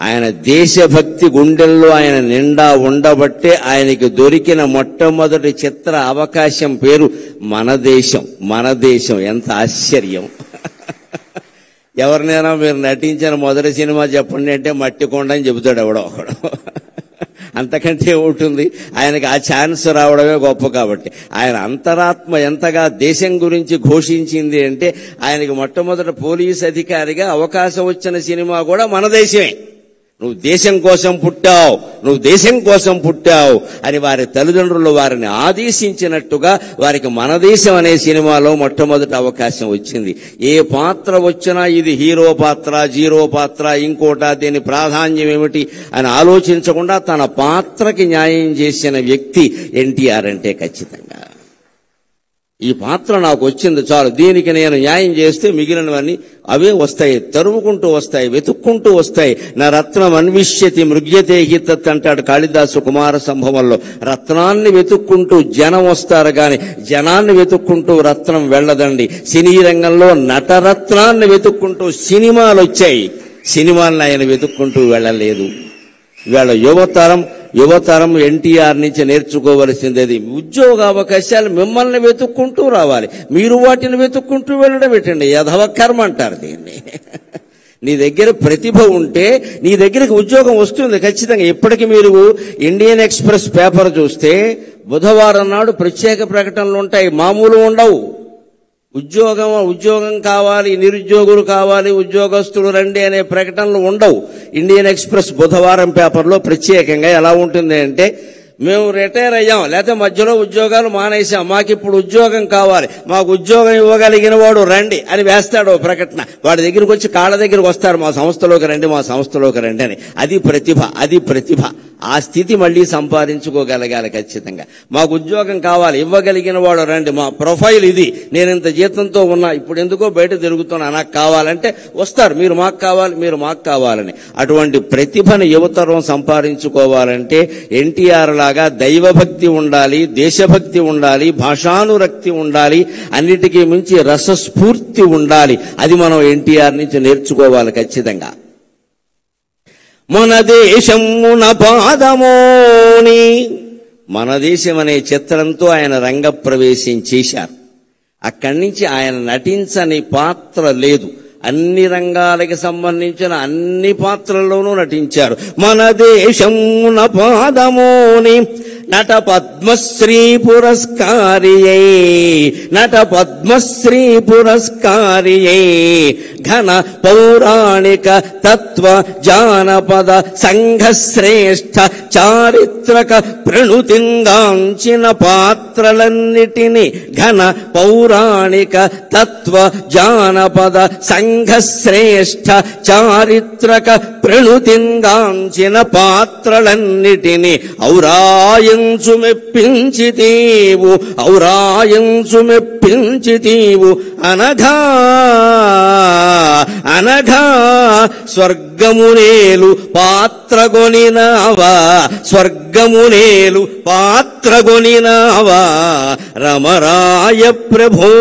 ఆయన దేశభక్తి గుండెల్లో ఆయన నిండా ఉండబట్టే ఆయనకి దొరికిన మొట్టమొదటి చిత్ర అవకాశం పేరు మన దేశం. మన దేశం ఎంత ఆశ్చర్యం! ఎవరినైనా మీరు నటించిన మొదటి సినిమా చెప్పండి అంటే మట్టి కొండ అని చెబుతాడు ఎవడో ఒకడు. అంతకంటే ఉంటుంది. ఆయనకి ఆ ఛాన్స్ రావడమే గొప్ప. కాబట్టి ఆయన అంతరాత్మ ఎంతగా దేశం గురించి ఘోషించింది అంటే ఆయనకి మొట్టమొదటి పోలీస్ అధికారిగా అవకాశం వచ్చిన సినిమా కూడా మన దేశమే. నువ్వు దేశం కోసం పుట్టావు, నువ్వు దేశం కోసం పుట్టావు అని వారి తల్లిదండ్రులు వారిని ఆదేశించినట్టుగా వారికి మన దేశం అనే సినిమాలో మొట్టమొదటి అవకాశం వచ్చింది. ఏ పాత్ర వచ్చినా ఇది హీరో పాత్ర, జీరో పాత్ర, ఇంకోట, దీని ప్రాధాన్యం ఏమిటి అని ఆలోచించకుండా తన పాత్రకి న్యాయం చేసిన వ్యక్తి ఎన్టీఆర్ అంటే ఖచ్చితంగా ఈ పాత్ర నాకు వచ్చింది చాలు, దీనికి నేను న్యాయం చేస్తే మిగిలినవన్నీ అవే వస్తాయి, తరుముకుంటూ వస్తాయి, వెతుక్కుంటూ వస్తాయి. నా రత్నం అన్విష్యతి మృగ్యతే హితత్ అంటాడు కాళిదాసు కుమార సంభవంలో. రత్నాన్ని వెతుక్కుంటూ జనం వస్తారు గాని జనాన్ని వెతుక్కుంటూ రత్నం వెళ్ళదండి. సినీ రంగంలో నటరత్నాన్ని వెతుక్కుంటూ సినిమాలు వచ్చాయి, సినిమాలను ఆయన వెతుక్కుంటూ వెళ్ళలేదు. ఇవాళ యువతరం ఎన్టీఆర్ నుంచి నేర్చుకోవలసింది ఉద్యోగ అవకాశాలు మిమ్మల్ని వెతుక్కుంటూ రావాలి, మీరు వాటిని వెతుక్కుంటూ వెళ్ళడం పెట్టండి. యధవ కర్మ అంటారు దీన్ని. నీ దగ్గర ప్రతిభ ఉంటే నీ దగ్గరికి ఉద్యోగం వస్తుంది ఖచ్చితంగా. ఇప్పటికి మీరు ఇండియన్ ఎక్స్ప్రెస్ పేపర్ చూస్తే బుధవారం నాడు ప్రత్యేక ప్రకటనలు ఉంటాయి, మామూలు ఉండవు. ఉద్యోగం కావాలి, నిరుద్యోగులు కావాలి, ఉద్యోగస్తులు రండి అనే ప్రకటనలు ఉండవు. ఇండియన్ ఎక్స్ప్రెస్ బుధవారం పేపర్లో ప్రత్యేకంగా ఎలా ఉంటుంది అంటే, మేము రిటైర్ అయ్యాం, లేకపోతే మధ్యలో ఉద్యోగాలు మానేశాం, మాకిప్పుడు ఉద్యోగం కావాలి, మాకు ఉద్యోగం ఇవ్వగలిగిన వాడు రండి అని వేస్తాడు ప్రకటన. వాడి దగ్గరికి వచ్చి కాళ్ళ దగ్గరికి వస్తారు, మా సంస్థలోకి రండి, మా సంస్థలోకి రండి అని. అది ప్రతిభ. ఆ స్థితి మళ్ళీ సంపాదించుకోగలగాలి ఖచ్చితంగా. మాకు ఉద్యోగం కావాలి, ఇవ్వగలిగిన వాడు రండి, మా ప్రొఫైల్ ఇది, నేను ఇంత జీతంతో ఉన్నా, ఇప్పుడు ఎందుకో బయట తిరుగుతున్నా, నాకు కావాలంటే వస్తారు, మీరు మాకు కావాలని. అటువంటి ప్రతిభను యువతరం సంపాదించుకోవాలంటే ఎన్టీఆర్ లాగా దైవభక్తి ఉండాలి, దేశభక్తి ఉండాలి, భాషానురక్తి ఉండాలి, అన్నిటికీ మించి రసస్ఫూర్తి ఉండాలి. అది మనం ఎన్టీఆర్ నుంచి నేర్చుకోవాలి ఖచ్చితంగా. మన దేశమున పాదమోని, మన దేశం అనే చిత్రంతో ఆయన రంగప్రవేశం చేశారు. అక్కడి నుంచి ఆయన నటించని పాత్ర లేదు. అన్ని రంగాలకి సంబంధించిన అన్ని పాత్రల్లోనూ నటించారు. మన దేశమున పాదమోని నట పద్మశ్రీ పురస్కారియై ఘన పౌరాణిక తత్వ జానపద సంఘ శ్రేష్ఠ చారిత్రక ప్రణుతింగాంచిన పాత్రలన్నిటినీ ఘన పౌరాణిక తత్వ జానపద సంఘ శ్రేష్ఠ చారిత్రక ప్రణుతింగాంచిన పాత్రలన్నిటినీ ఔరాయంచు మెప్పించితీవు అనఘా స్వర్గమునేలు పాత్రగొనినావా రమరాయ ప్రభో.